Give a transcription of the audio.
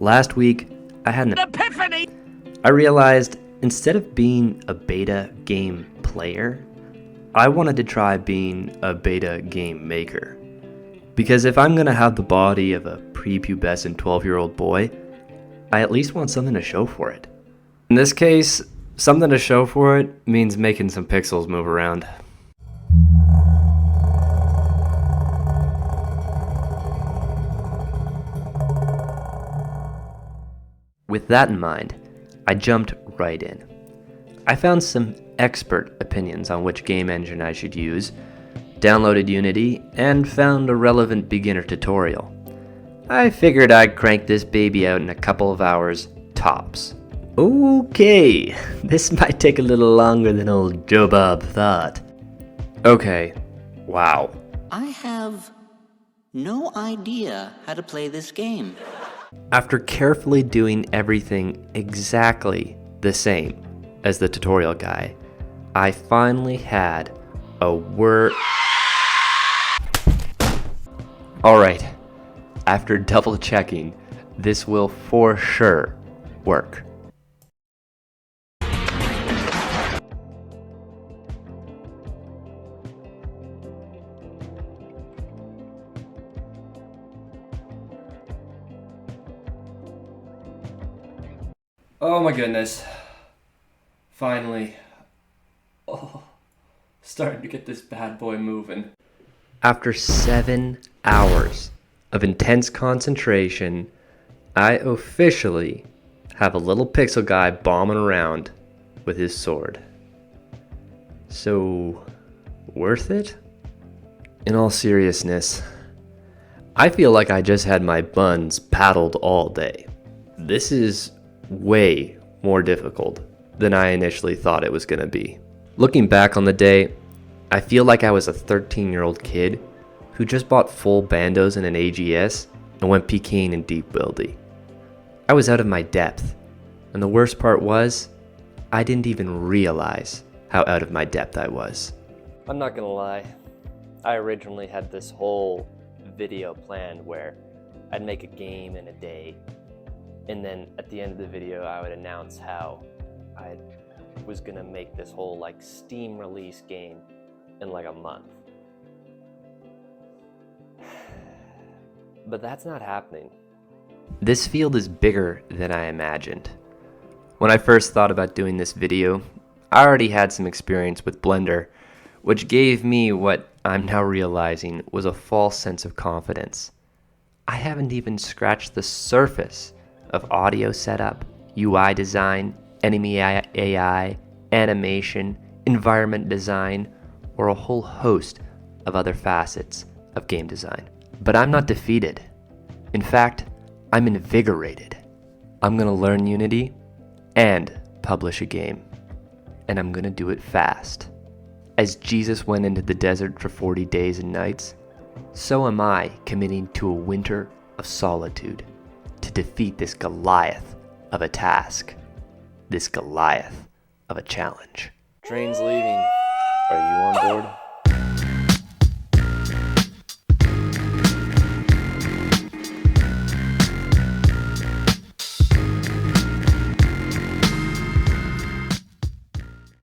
Last week, I had an epiphany! I realized instead of being a beta game player, I wanted to try being a beta game maker. Because if I'm gonna have the body of a prepubescent 12-year-old boy, I at least want something to show for it. In this case, something to show for it means making some pixels move around. With that in mind, I jumped right in. I found some expert opinions on which game engine I should use, downloaded Unity, and found a relevant beginner tutorial. I figured I'd crank this baby out in a couple of hours, tops. Okay, this might take a little longer than old Joe Bob thought. Okay, wow. I have no idea how to play this game. After carefully doing everything exactly the same as the tutorial guy, I finally had a word. Alright, after double checking, this will for sure work. Oh my goodness. Finally. Starting to get this bad boy moving. After 7 hours of intense concentration, I officially have a little pixel guy bombing around with his sword. So, worth it? In all seriousness, I feel like I just had my buns paddled all day. This is way more difficult than I initially thought it was going to be. Looking back on the day, I feel like I was a 13-year-old kid who just bought full bandos and an AGS and went PKing in Deep Wildy. I was out of my depth, and the worst part was, I didn't even realize how out of my depth I was. I'm not gonna lie, I originally had this whole video planned where I'd make a game in a day, and then at the end of the video I would announce how I was gonna make this whole like Steam release game in like a month. But that's not happening. This field is bigger than I imagined. When I first thought about doing this video, I already had some experience with Blender, which gave me what I'm now realizing was a false sense of confidence. I haven't even scratched the surface of audio setup, UI design, enemy AI, animation, environment design, or a whole host of other facets of game design. But I'm not defeated. In fact, I'm invigorated. I'm gonna learn Unity and publish a game. And I'm gonna do it fast. As Jesus went into the desert for 40 days and nights, so am I committing to a winter of solitude to defeat this Goliath of a task, this Goliath of a challenge. Train's leaving. Are you on board?